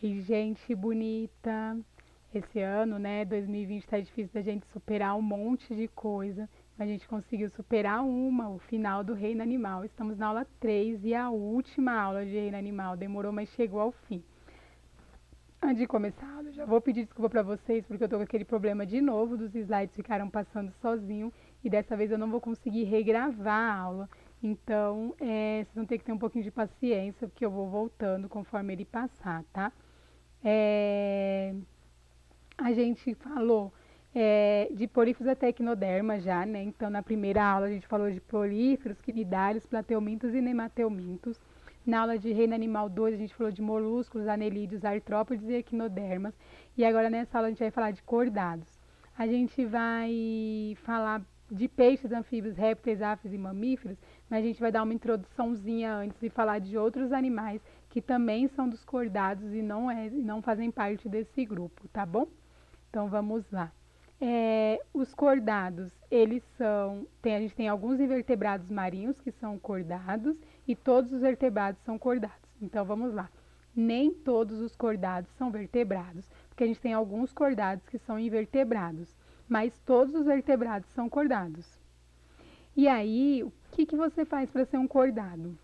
Oi, gente bonita. Esse ano, né, 2020 tá difícil da gente superar um monte de coisa. A gente conseguiu superar o final do Reino Animal. Estamos na aula 3 e a última aula de Reino Animal. Demorou, mas chegou ao fim. Antes de começar a aula, já vou pedir desculpa para vocês, porque eu tô com aquele problema de novo dos slides ficaram passando sozinho e dessa vez eu não vou conseguir regravar a aula. Então, vocês vão ter que ter um pouquinho de paciência, porque eu vou voltando conforme ele passar, tá? É, a gente falou de poríferos até equinoderma já, né? Então, na primeira aula a gente falou de poríferos, quinidários, plateumintos e nemateumintos. Na aula de reino animal 2 a gente falou de moluscos, anelídeos, artrópodes e equinodermas. E agora nessa aula a gente vai falar de cordados. A gente vai falar de peixes, anfíbios, répteis, aves e mamíferos, mas a gente vai dar uma introduçãozinha antes e falar de outros animais que também são dos cordados e não fazem parte desse grupo, tá bom? Então vamos lá. Os cordados, a gente tem alguns invertebrados marinhos que são cordados e todos os vertebrados são cordados. Então vamos lá. Nem todos os cordados são vertebrados, porque a gente tem alguns cordados que são invertebrados, mas todos os vertebrados são cordados. E aí, o que você faz para ser um cordado?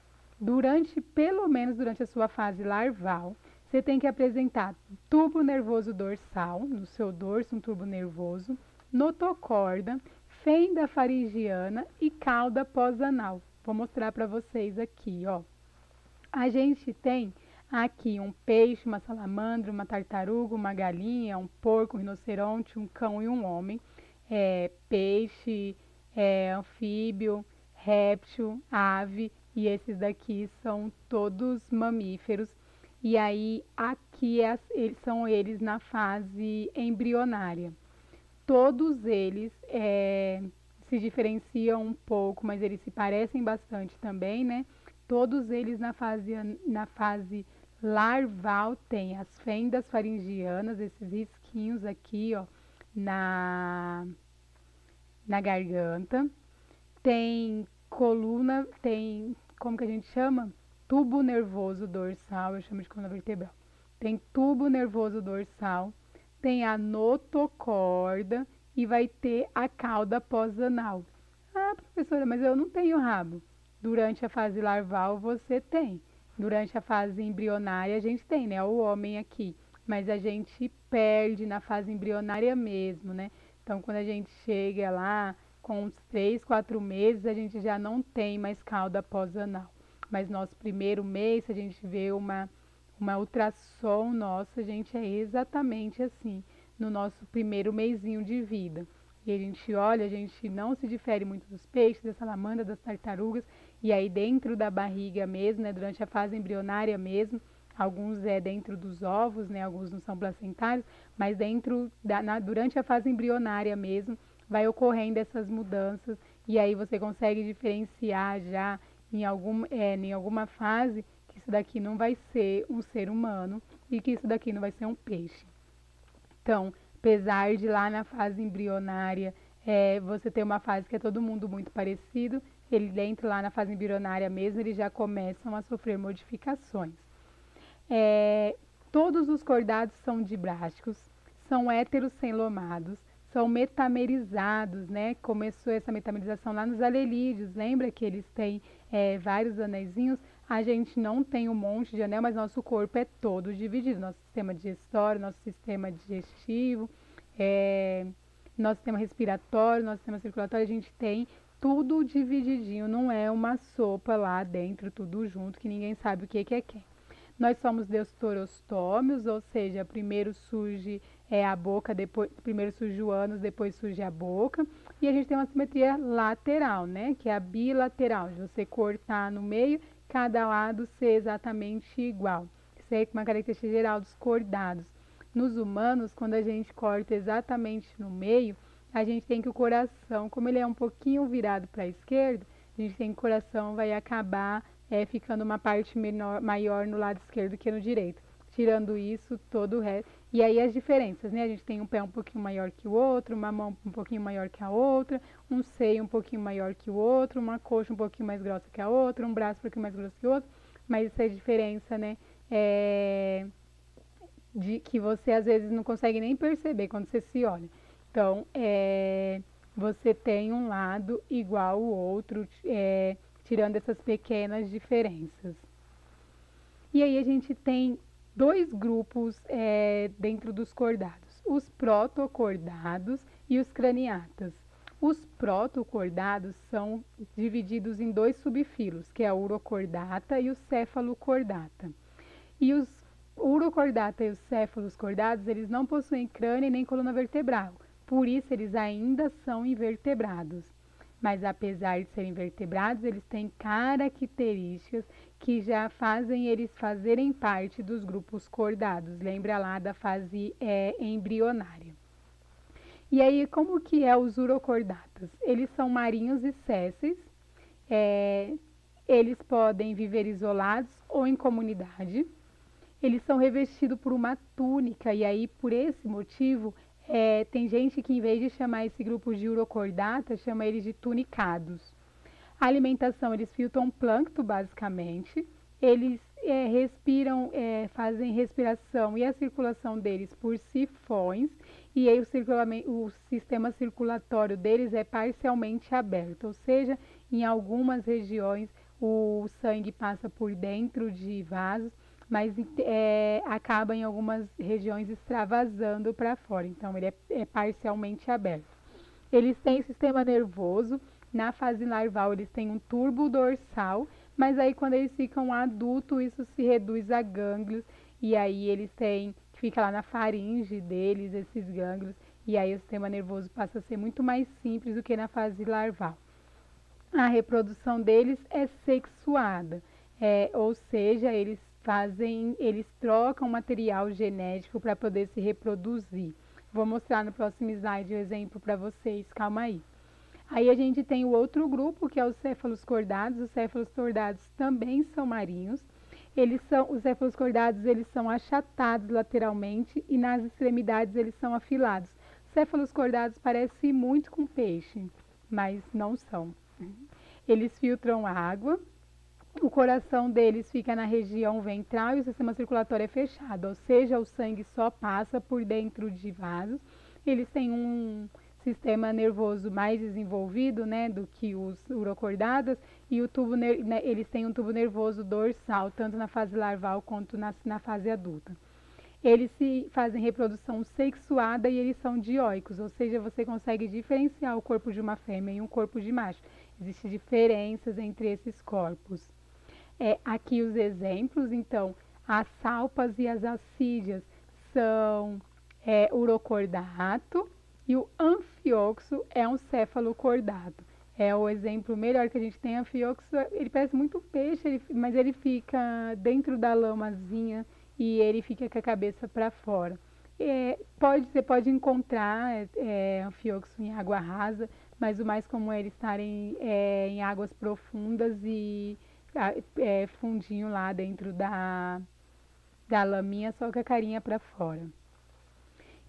Pelo menos durante a sua fase larval, você tem que apresentar tubo nervoso dorsal, no seu dorso um tubo nervoso, notocorda, fenda faringiana e cauda pós-anal. Vou mostrar para vocês aqui, ó. A gente tem aqui um peixe, uma salamandra, uma tartaruga, uma galinha, um porco, um rinoceronte, um cão e um homem. Peixe, anfíbio, réptil, ave, e esses daqui são todos mamíferos. E aí, aqui são eles na fase embrionária. Todos eles se diferenciam um pouco, mas eles se parecem bastante também, né? Todos eles na fase larval têm as fendas faringianas, esses risquinhos aqui, ó, na garganta. Tem coluna, como que a gente chama? Tubo nervoso dorsal, eu chamo de coluna vertebral. Tem tubo nervoso dorsal, tem a notocorda e vai ter a cauda pós-anal. Ah, professora, mas eu não tenho rabo. Durante a fase larval você tem. Durante a fase embrionária a gente tem, né? O homem aqui. Mas a gente perde na fase embrionária mesmo, né? Então, quando a gente chega lá com uns 3, 4 meses, a gente já não tem mais cauda pós-anal. Mas nosso primeiro mês, se a gente vê uma ultrassom nossa, a gente é exatamente assim, no nosso primeiro mesinho de vida. E a gente olha, a gente não se difere muito dos peixes, da salamandra, das tartarugas, e aí dentro da barriga mesmo, né, durante a fase embrionária mesmo, alguns dentro dos ovos, né, alguns não são placentários, mas durante a fase embrionária mesmo, vai ocorrendo essas mudanças, e aí você consegue diferenciar já em alguma fase que isso daqui não vai ser um ser humano e que isso daqui não vai ser um peixe. Então, apesar de lá na fase embrionária você ter uma fase que é todo mundo muito parecido, ele dentro lá na fase embrionária mesmo, eles já começam a sofrer modificações. Todos os cordados são dibrásticos, são héteros sem lomados, são metamerizados, né? Começou essa metamerização lá nos anelídeos, lembra que eles têm vários anéisinhos? A gente não tem um monte de anel, mas nosso corpo é todo dividido. Nosso sistema digestório, nosso sistema digestivo, nosso sistema respiratório, nosso sistema circulatório, a gente tem tudo divididinho, não é uma sopa lá dentro, tudo junto, que ninguém sabe o que é quem. Nós somos deuterostômios, ou seja, primeiro surge a boca, primeiro surge o ânus, depois surge a boca. E a gente tem uma simetria lateral, né? Que é a bilateral, de você cortar no meio, cada lado ser exatamente igual. Isso é uma característica geral dos cordados. Nos humanos, quando a gente corta exatamente no meio, a gente tem que o coração, como ele é um pouquinho virado para a esquerda, a gente tem que o coração vai acabar ficando uma parte maior no lado esquerdo que no direito. Tirando isso, todo o resto. E aí as diferenças, né? A gente tem um pé um pouquinho maior que o outro, uma mão um pouquinho maior que a outra, um seio um pouquinho maior que o outro, uma coxa um pouquinho mais grossa que a outra, um braço um pouquinho mais grosso que o outro. Mas essa diferença, né? que você às vezes não consegue nem perceber quando você se olha. Então, você tem um lado igual ao outro, tirando essas pequenas diferenças. E aí a gente tem dois grupos dentro dos cordados, os protocordados e os craniatas. Os protocordados são divididos em dois subfilos, que é a urocordata e o cefalocordata. E os urocordata e os céfalos cordados, eles não possuem crânio nem coluna vertebral, por isso eles ainda são invertebrados. Mas apesar de serem vertebrados, eles têm características que já fazem eles fazerem parte dos grupos cordados. Lembra lá da fase embrionária. E aí, como que é os urocordatas? Eles são marinhos e sésseis, eles podem viver isolados ou em comunidade. Eles são revestidos por uma túnica, e aí, por esse motivo, tem gente que, em vez de chamar esse grupo de urocordata, chama eles de tunicados. A alimentação, eles filtram plâncton, basicamente. Eles respiram, fazem respiração e a circulação deles por sifões, e aí o sistema circulatório deles é parcialmente aberto, ou seja, em algumas regiões o sangue passa por dentro de vasos, mas acaba em algumas regiões extravasando para fora, então ele é parcialmente aberto. Eles têm sistema nervoso, na fase larval eles têm um turbo dorsal, mas aí quando eles ficam adultos isso se reduz a gânglios, e aí eles têm, fica lá na faringe deles esses gânglios, e aí o sistema nervoso passa a ser muito mais simples do que na fase larval. A reprodução deles é sexuada, ou seja, eles trocam material genético para poder se reproduzir. Vou mostrar no próximo slide o exemplo para vocês, calma aí. Aí a gente tem o outro grupo, que é os céfalos cordados. Os céfalos cordados também são marinhos. Os céfalos cordados, eles são achatados lateralmente e nas extremidades eles são afilados. Céfalos cordados parecem muito com peixe, mas não são. Eles filtram água. O coração deles fica na região ventral e o sistema circulatório é fechado, ou seja, o sangue só passa por dentro de vasos. Eles têm um sistema nervoso mais desenvolvido, né, do que os urocordatas, e eles têm um tubo nervoso dorsal, tanto na fase larval quanto na fase adulta. Eles fazem reprodução sexuada e eles são dioicos, ou seja, você consegue diferenciar o corpo de uma fêmea e um corpo de macho. Existem diferenças entre esses corpos. Aqui os exemplos, então, as salpas e as assídias são urocordato e o anfioxo é um cefalocordato. É o exemplo melhor que a gente tem. Anfioxo, ele parece muito peixe, mas ele fica dentro da lamazinha e ele fica com a cabeça para fora. Você pode encontrar anfioxo em água rasa, mas o mais comum é eles estarem em águas profundas e fundinho lá dentro da laminha, só com a carinha para fora.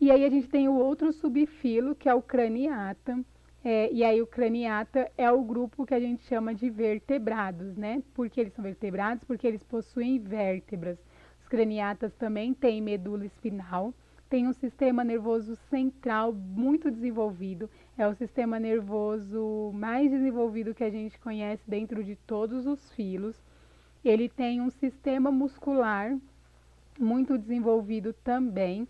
E aí a gente tem o outro subfilo, que é o craniata. E aí o craniata é o grupo que a gente chama de vertebrados, né? Por que eles são vertebrados? Porque eles possuem vértebras. Os craniatas também têm medula espinal, tem um sistema nervoso central muito desenvolvido, é o sistema nervoso mais desenvolvido que a gente conhece dentro de todos os filos. Ele tem um sistema muscular muito desenvolvido também,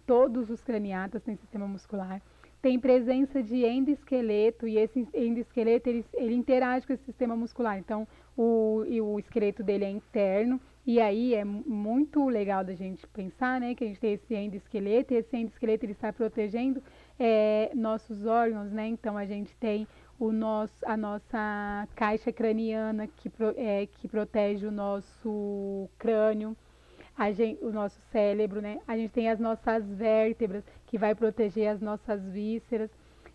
todos os craniatas têm sistema muscular, tem presença de endoesqueleto, e esse endoesqueleto ele interage com esse sistema muscular, então o esqueleto dele é interno, e aí é muito legal da gente pensar, né, que a gente tem esse endoesqueleto, e esse endoesqueleto ele está protegendo nossos órgãos, né, então a gente tem a nossa caixa craniana que protege o nosso crânio, o nosso cérebro, né? A gente tem as nossas vértebras, que vai proteger as nossas vísceras,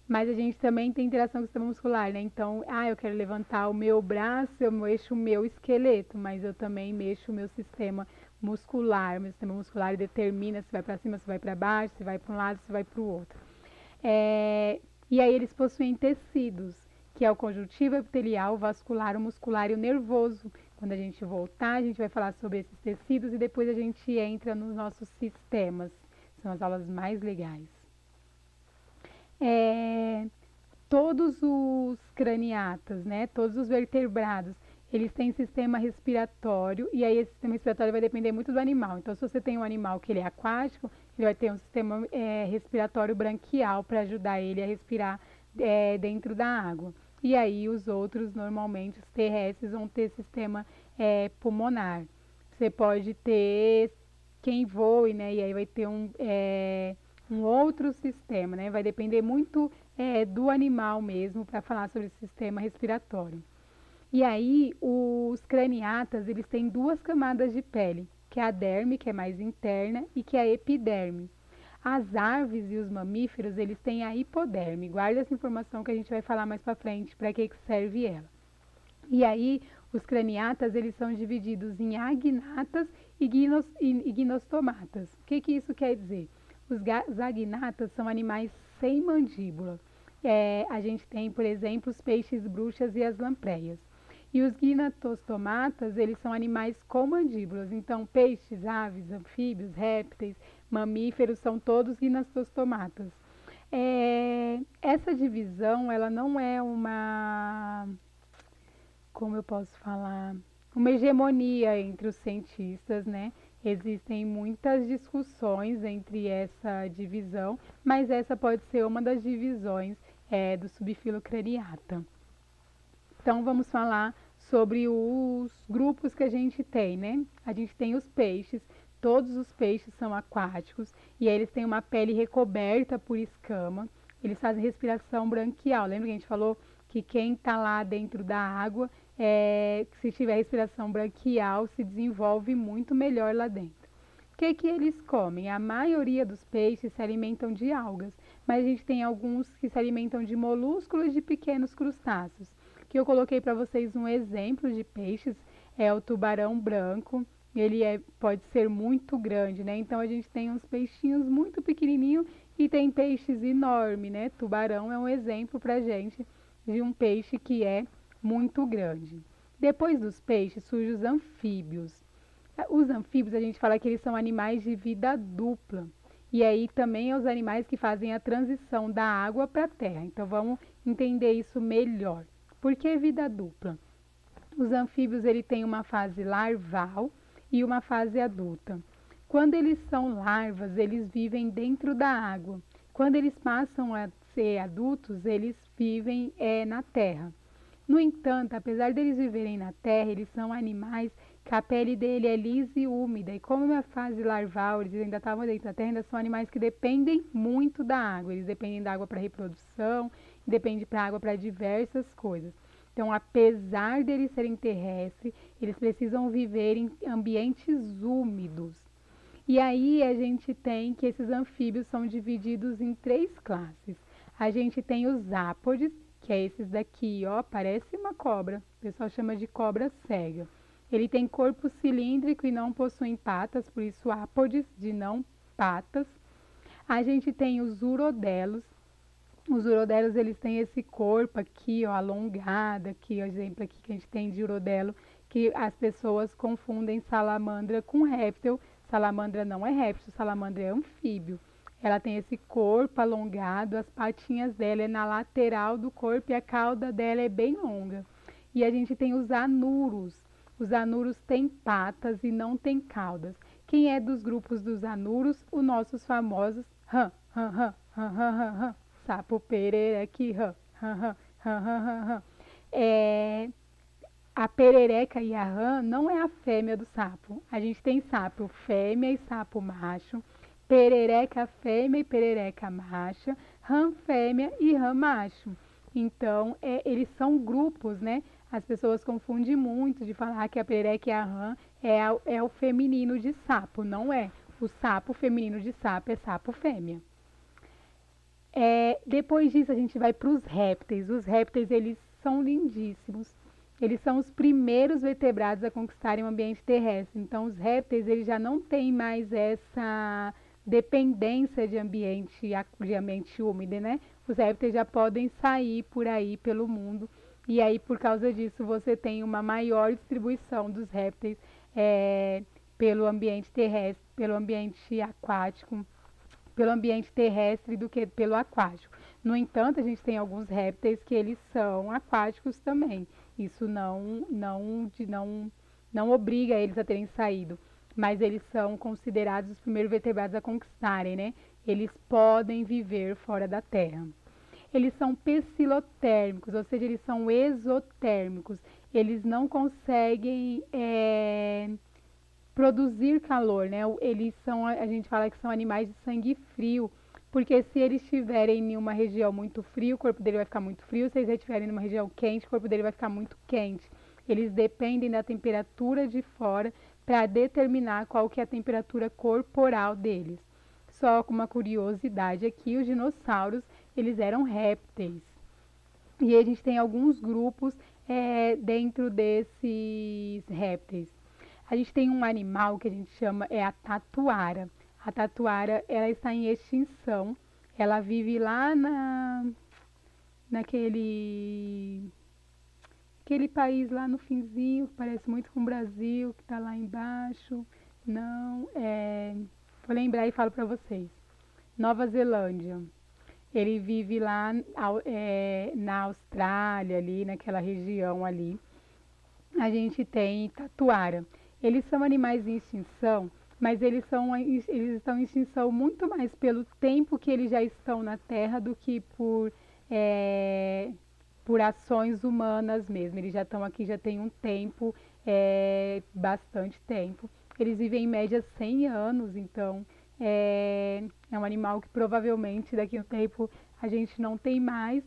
mas a gente também tem interação com o sistema muscular, né? Então, eu quero levantar o meu braço, eu mexo o meu esqueleto, mas eu também mexo o meu sistema muscular. O meu sistema muscular determina se vai para cima, se vai para baixo, se vai para um lado, se vai para o outro. E aí eles possuem tecidos, que é o conjuntivo epitelial, o vascular, o muscular e o nervoso. Quando a gente voltar, a gente vai falar sobre esses tecidos e depois a gente entra nos nossos sistemas. São as aulas mais legais. Todos os craniatas, né, todos os vertebrados, eles têm sistema respiratório e aí esse sistema respiratório vai depender muito do animal. Então, se você tem um animal que ele é aquático, ele vai ter um sistema respiratório branquial para ajudar ele a respirar dentro da água. E aí os outros, normalmente, os terrestres, vão ter sistema pulmonar. Você pode ter quem voe, né, e aí vai ter um outro sistema, né, vai depender muito do animal mesmo para falar sobre o sistema respiratório. E aí, os craniatas, eles têm duas camadas de pele, que é a derme, que é mais interna, e que é a epiderme. As aves e os mamíferos, eles têm a hipoderme. Guarda essa informação que a gente vai falar mais para frente, para que serve ela. E aí, os craniatas, eles são divididos em agnatas e ginostomatas. O que isso quer dizer? Os agnatas são animais sem mandíbula. A gente tem, por exemplo, os peixes bruxas e as lampreias. E os gnatostomatas, eles são animais com mandíbulas. Então, peixes, aves, anfíbios, répteis, mamíferos, são todos gnatostomatas. Essa divisão, ela não é como eu posso falar, uma hegemonia entre os cientistas, né? Existem muitas discussões entre essa divisão, mas essa pode ser uma das divisões do subfilo craniata. Então, vamos falar sobre os grupos que a gente tem, né? A gente tem os peixes, todos os peixes são aquáticos e eles têm uma pele recoberta por escama, eles fazem respiração branquial. Lembra que a gente falou que quem está lá dentro da água, se tiver respiração branquial, se desenvolve muito melhor lá dentro. O que eles comem? A maioria dos peixes se alimentam de algas, mas a gente tem alguns que se alimentam de molúsculos e de pequenos crustáceos. Que eu coloquei para vocês um exemplo de peixes, é o tubarão branco. Ele pode ser muito grande, né? Então, a gente tem uns peixinhos muito pequenininhos e tem peixes enormes, né? Tubarão é um exemplo para gente de um peixe que é muito grande. Depois dos peixes, surgem os anfíbios. Os anfíbios, a gente fala que eles são animais de vida dupla. E aí também é os animais que fazem a transição da água para a terra. Então, vamos entender isso melhor. Por que vida dupla? Os anfíbios têm uma fase larval e uma fase adulta. Quando eles são larvas, eles vivem dentro da água. Quando eles passam a ser adultos, eles vivem na terra. No entanto, apesar deles viverem na terra, eles são animais que a pele dele é lisa e úmida. E como na fase larval eles ainda estavam dentro da terra, ainda são animais que dependem muito da água. Eles dependem da água para reprodução, dependem da água para diversas coisas. Então, apesar deles serem terrestres, eles precisam viver em ambientes úmidos. E aí a gente tem que esses anfíbios são divididos em 3 classes. A gente tem os ápodes, que é esses daqui, ó, parece uma cobra. O pessoal chama de cobra cega. Ele tem corpo cilíndrico e não possuem patas, por isso ápodes, de não patas. A gente tem os urodelos. Os urodelos, eles têm esse corpo aqui, ó, alongado, aqui, ó, exemplo aqui que a gente tem de urodelo, que as pessoas confundem salamandra com réptil. Salamandra não é réptil, salamandra é anfíbio. Ela tem esse corpo alongado, as patinhas dela é na lateral do corpo e a cauda dela é bem longa. E a gente tem os anuros. Os anuros têm patas e não têm caudas. Quem é dos grupos dos anuros? Os nossos famosos sapo perereque, a perereca e a rã não é a fêmea do sapo. A gente tem sapo fêmea e sapo macho, perereca fêmea e perereca macha, rã fêmea e rã macho. Então, eles são grupos, né? As pessoas confundem muito de falar que a perereca e a rã é o feminino de sapo. Não é. O sapo feminino de sapo é sapo fêmea. Depois disso, a gente vai para os répteis. Os répteis, eles são lindíssimos. Eles são os primeiros vertebrados a conquistarem o ambiente terrestre. Então, os répteis, eles já não têm mais essa dependência de ambiente úmido, né? Os répteis já podem sair por aí pelo mundo E aí, por causa disso, você tem uma maior distribuição dos répteis pelo ambiente terrestre, pelo ambiente aquático, pelo ambiente terrestre do que pelo aquático. No entanto, a gente tem alguns répteis que eles são aquáticos também. Isso não obriga eles a terem saído, mas eles são considerados os primeiros vertebrados a conquistarem, né? Eles podem viver fora da Terra. Eles são pecilotérmicos, ou seja, eles são exotérmicos. Eles não conseguem produzir calor, né? Eles são, a gente fala que são animais de sangue frio, porque se eles estiverem em uma região muito fria, o corpo dele vai ficar muito frio. Se eles estiverem em uma região quente, o corpo dele vai ficar muito quente. Eles dependem da temperatura de fora para determinar qual que é a temperatura corporal deles. Só com uma curiosidade aqui, os dinossauros, eles eram répteis. E a gente tem alguns grupos dentro desses répteis. A gente tem um animal que a gente chama a tatuara. A tatuara, ela está em extinção. Ela vive lá naquele país lá no finzinho, que parece muito com o Brasil, que está lá embaixo. Não, vou lembrar e falo para vocês. Nova Zelândia. Ele vive lá na Austrália, ali naquela região ali. A gente tem tatuara. Eles são animais em extinção, mas eles estão em extinção muito mais pelo tempo que eles já estão na Terra do que por ações humanas mesmo. Eles já estão aqui, já tem um tempo, bastante tempo. Eles vivem em média 100 anos, então é um animal que provavelmente daqui a um tempo a gente não tem mais,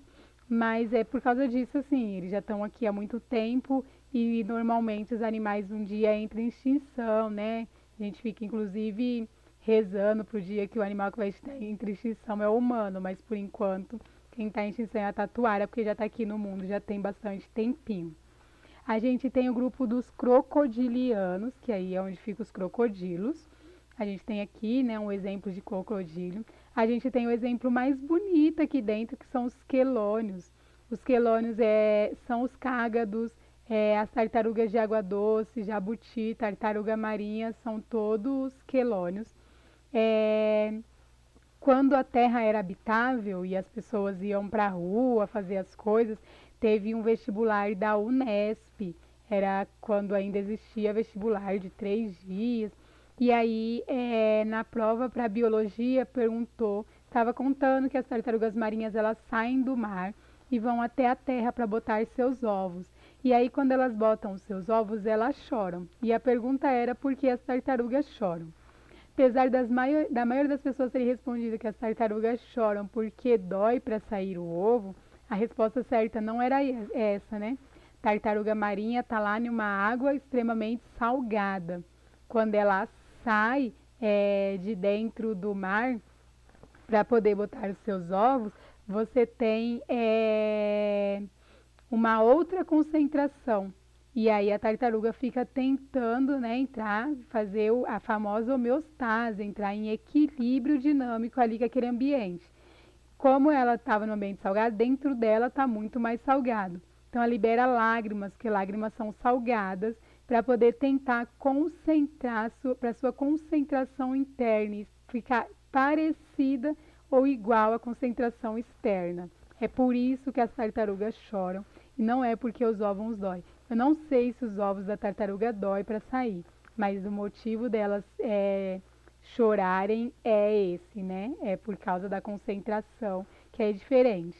mas é por causa disso, assim, eles já estão aqui há muito tempo e normalmente os animais um dia entram em extinção, né? A gente fica inclusive rezando pro dia que o animal que vai estar em extinção é o humano, mas por enquanto quem está em extinção é a tatuara, porque já está aqui no mundo, já tem bastante tempinho. A gente tem o grupo dos crocodilianos, que aí é onde ficam os crocodilos. A gente tem aqui, né, um exemplo de crocodilo. A gente tem o exemplo mais bonito aqui dentro, que são os quelônios. Os quelônios são os cágados, as tartarugas de água doce, jabuti, tartaruga marinha, são todos quelônios. Quando a Terra era habitável e as pessoas iam para a rua fazer as coisas, teve um vestibular da Unesp. Era quando ainda existia vestibular de 3 dias. E aí, na prova para biologia, estava contando que as tartarugas marinhas elas saem do mar e vão até a terra para botar seus ovos. E aí, quando elas botam os seus ovos, elas choram. E a pergunta era por que as tartarugas choram. Apesar da maioria das pessoas terem respondido que as tartarugas choram porque dói para sair o ovo, a resposta certa não era essa, né? Tartaruga marinha está lá em uma água extremamente salgada. Quando ela sai de dentro do mar para poder botar os seus ovos, você tem uma outra concentração. E aí a tartaruga fica tentando, né, fazer a famosa homeostase, entrar em equilíbrio dinâmico ali com aquele ambiente. Como ela estava no ambiente salgado, dentro dela está muito mais salgado. Então ela libera lágrimas, que lágrimas são salgadas, para poder tentar concentrar para sua concentração interna e ficar parecida ou igual à concentração externa. É por isso que as tartarugas choram e não é porque os ovos dói. Eu não sei se os ovos da tartaruga dói para sair, mas o motivo delas chorarem é esse, né? É por causa da concentração, que é diferente.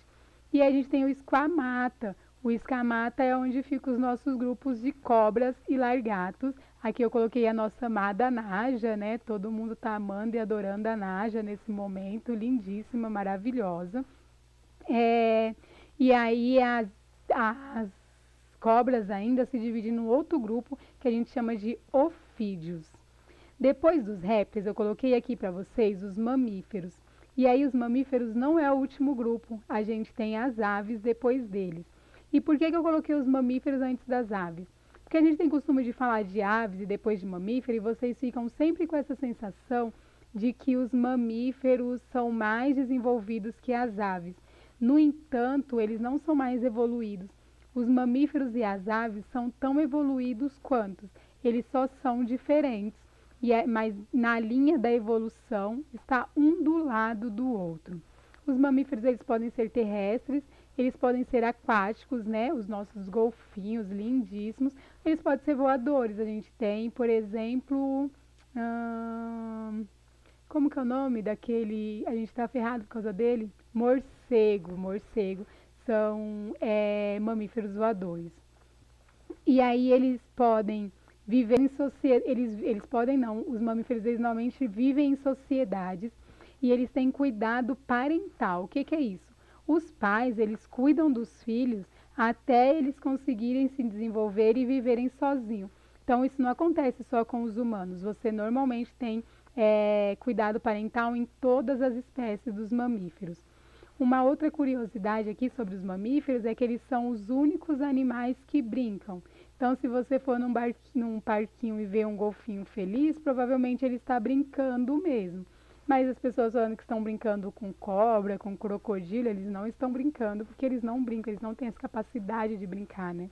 E a gente tem o esquamata. O esquamata é onde ficam os nossos grupos de cobras e largatos. Aqui eu coloquei a nossa amada Naja, né? Todo mundo está amando e adorando a Naja nesse momento, lindíssima, maravilhosa. E aí as cobras ainda se dividem num outro grupo que a gente chama de ofídeos. Depois dos répteis, eu coloquei aqui para vocês os mamíferos. E aí os mamíferos não é o último grupo, a gente tem as aves depois deles. E por que eu coloquei os mamíferos antes das aves? Porque a gente tem costume de falar de aves e depois de mamífero, e vocês ficam sempre com essa sensação de que os mamíferos são mais desenvolvidos que as aves. No entanto, eles não são mais evoluídos. Os mamíferos e as aves são tão evoluídos quanto, eles só são diferentes, mas na linha da evolução está um do lado do outro. Os mamíferos eles podem ser terrestres, eles podem ser aquáticos, né? Os nossos golfinhos lindíssimos. Eles podem ser voadores. A gente tem, por exemplo, como que é o nome daquele? A gente está ferrado por causa dele? Morcego. Morcego são mamíferos voadores. E aí eles podem viver em sociedade. Eles podem não. Os mamíferos eles normalmente vivem em sociedades e eles têm cuidado parental. O que que é isso? Os pais, eles cuidam dos filhos até eles conseguirem se desenvolver e viverem sozinhos. Então, isso não acontece só com os humanos. Você normalmente tem cuidado parental em todas as espécies dos mamíferos. Uma outra curiosidade aqui sobre os mamíferos é que eles são os únicos animais que brincam. Então, se você for num parquinho e ver um golfinho feliz, provavelmente ele está brincando mesmo. Mas as pessoas falando que estão brincando com cobra, com crocodilo, eles não estão brincando, porque eles não brincam, eles não têm essa capacidade de brincar, né?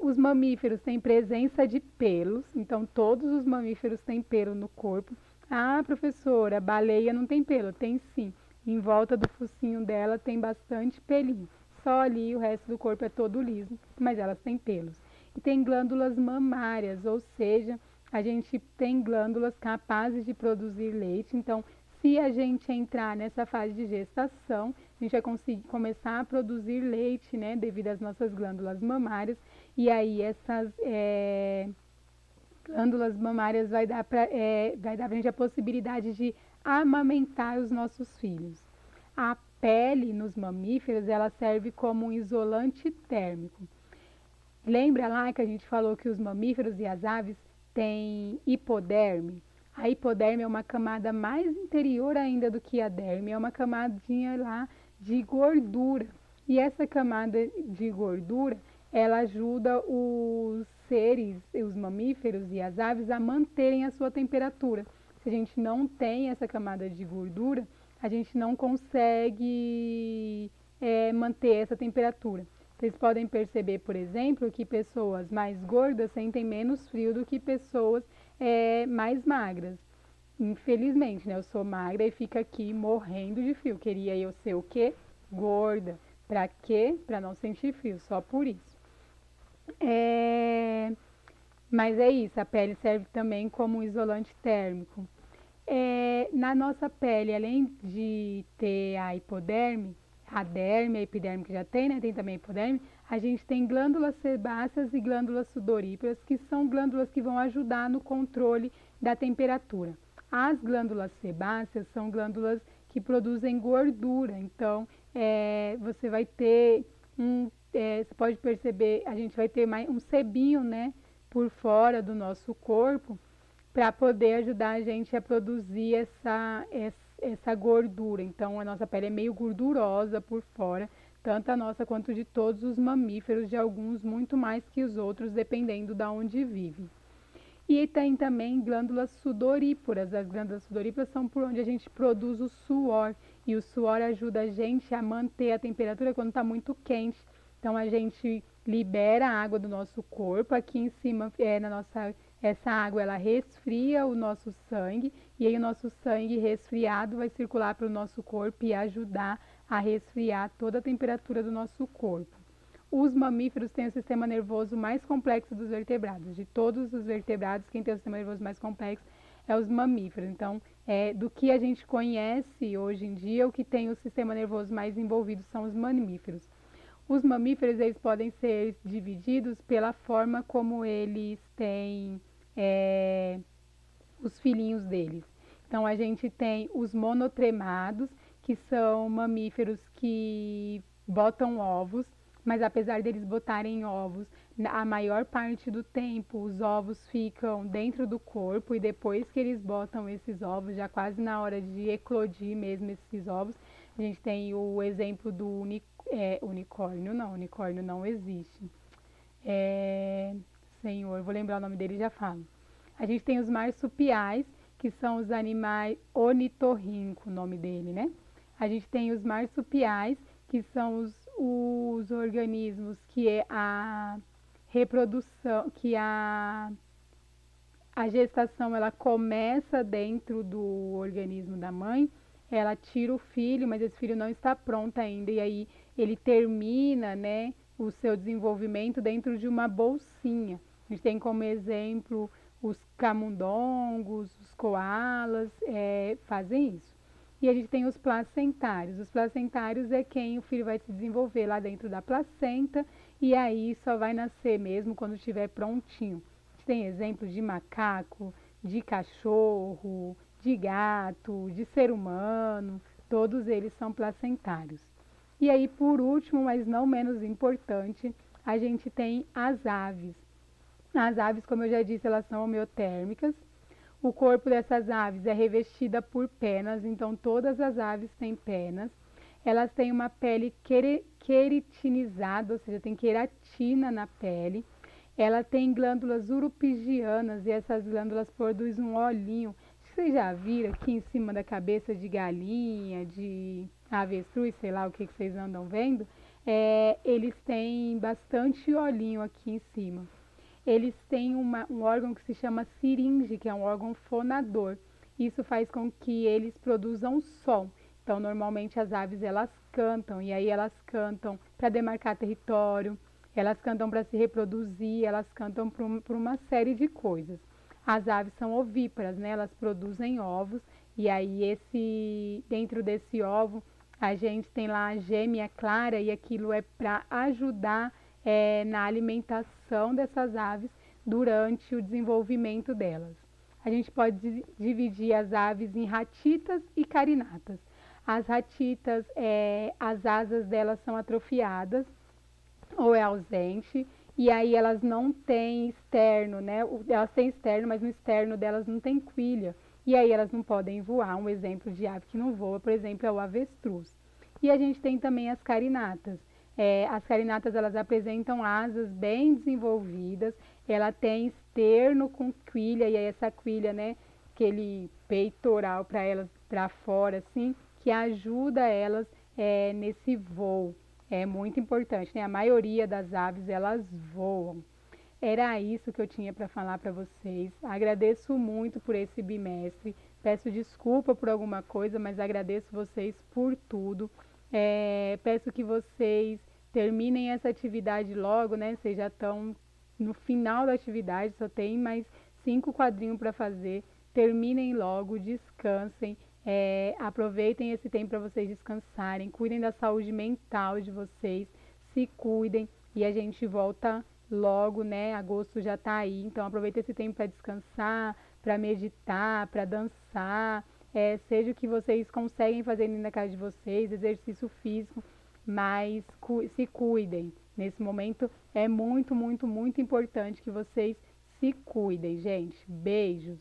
Os mamíferos têm presença de pelos, então todos os mamíferos têm pelo no corpo. Ah, professora, a baleia não tem pelo? Tem sim. Em volta do focinho dela tem bastante pelinho. Só ali o resto do corpo é todo liso, mas elas têm pelos. E tem glândulas mamárias, ou seja, a gente tem glândulas capazes de produzir leite. Então, se a gente entrar nessa fase de gestação, a gente vai conseguir começar a produzir leite, né, devido às nossas glândulas mamárias. E aí essas glândulas mamárias vai dar para a gente a possibilidade de amamentar os nossos filhos. A pele nos mamíferos ela serve como um isolante térmico. Lembra lá que a gente falou que os mamíferos e as aves têm hipoderme? A hipoderme é uma camada mais interior ainda do que a derme, é uma camadinha lá de gordura. E essa camada de gordura, ela ajuda os seres, os mamíferos e as aves a manterem a sua temperatura. Se a gente não tem essa camada de gordura, a gente não consegue manter essa temperatura. Vocês podem perceber, por exemplo, que pessoas mais gordas sentem menos frio do que pessoas mais magras. Infelizmente, né? Eu sou magra e fico aqui morrendo de frio. Queria eu ser o quê? Gorda. Pra quê? Pra não sentir frio, só por isso. Mas é isso, a pele serve também como um isolante térmico. Na nossa pele, além de ter a hipoderme, a derme, a epiderme que já tem, né? Tem também a hipoderme, a gente tem glândulas sebáceas e glândulas sudoríparas, que são glândulas que vão ajudar no controle da temperatura. As glândulas sebáceas são glândulas que produzem gordura, então você vai ter você pode perceber, a gente vai ter um sebinho, né, por fora do nosso corpo, para poder ajudar a gente a produzir essa gordura. Então, a nossa pele é meio gordurosa por fora, tanto a nossa quanto de todos os mamíferos, de alguns muito mais que os outros, dependendo de onde vivem. E tem também glândulas sudoríparas. As glândulas sudoríparas são por onde a gente produz o suor, e o suor ajuda a gente a manter a temperatura quando está muito quente. Então, a gente libera a água do nosso corpo, aqui em cima essa água ela resfria o nosso sangue, e aí o nosso sangue resfriado vai circular para o nosso corpo e ajudar a resfriar toda a temperatura do nosso corpo. Os mamíferos têm o sistema nervoso mais complexo dos vertebrados. De todos os vertebrados, quem tem o sistema nervoso mais complexo é os mamíferos. Então, do que a gente conhece hoje em dia, o que tem o sistema nervoso mais envolvido são os mamíferos. Os mamíferos eles podem ser divididos pela forma como eles têm os filhinhos deles. Então, a gente tem os monotremados, que são mamíferos que botam ovos, mas apesar deles botarem ovos, a maior parte do tempo os ovos ficam dentro do corpo, e depois que eles botam esses ovos, já quase na hora de eclodir mesmo esses ovos, a gente tem o exemplo do unicórnio não existe. Senhor, vou lembrar o nome dele e já falo. A gente tem os marsupiais, que são os animais, ornitorrinco, o nome dele, né? A gente tem os marsupiais, que são os organismos que é a reprodução, que a gestação ela começa dentro do organismo da mãe, ela tira o filho, mas esse filho não está pronto ainda, e aí ele termina, né, o seu desenvolvimento dentro de uma bolsinha. A gente tem como exemplo os camundongos, os coalas, fazem isso. E a gente tem os placentários. Os placentários é quem o filho vai se desenvolver lá dentro da placenta, e aí só vai nascer mesmo quando estiver prontinho. Tem exemplos de macaco, de cachorro, de gato, de ser humano, todos eles são placentários. E aí, por último, mas não menos importante, a gente tem as aves. As aves, como eu já disse, elas são homeotérmicas. O corpo dessas aves é revestida por penas, então todas as aves têm penas. Elas têm uma pele queratinizada, ou seja, tem queratina na pele. Ela tem glândulas urupigianas e essas glândulas produzem um olhinho. Vocês já viram aqui em cima da cabeça de galinha, de avestruz, sei lá o que vocês andam vendo? Eles têm bastante olhinho aqui em cima. Eles têm um órgão que se chama siringe, que é um órgão fonador. Isso faz com que eles produzam som. Então, normalmente as aves elas cantam, e aí elas cantam para demarcar território, elas cantam para se reproduzir, elas cantam por uma série de coisas. As aves são ovíparas, né? Elas produzem ovos, e aí dentro desse ovo a gente tem lá a gêmea clara, e aquilo é para ajudar na alimentação dessas aves durante o desenvolvimento delas. A gente pode dividir as aves em ratitas e carinatas. As ratitas, as asas delas são atrofiadas ou é ausente, e aí elas não têm externo, né? Elas têm externo, mas no externo delas não tem quilha, e aí elas não podem voar. Um exemplo de ave que não voa, por exemplo, é o avestruz. E a gente tem também as carinatas. As carinatas elas apresentam asas bem desenvolvidas, ela tem externo com quilha, e aí essa quilha, né, aquele peitoral para elas para fora, assim, que ajuda elas nesse voo. É muito importante, né? A maioria das aves elas voam. Era isso que eu tinha para falar para vocês. Agradeço muito por esse bimestre. Peço desculpa por alguma coisa, mas agradeço vocês por tudo. Peço que vocês terminem essa atividade logo, né? Vocês já estão no final da atividade, só tem mais 5 quadrinhos para fazer. Terminem logo, descansem. Aproveitem esse tempo para vocês descansarem, cuidem da saúde mental de vocês, se cuidem, e a gente volta logo, né? Agosto já está aí, então aproveita esse tempo para descansar, para meditar, para dançar, seja o que vocês conseguem fazer na casa de vocês, exercício físico, mas se cuidem. Nesse momento é muito, muito, muito importante que vocês se cuidem, gente. Beijos!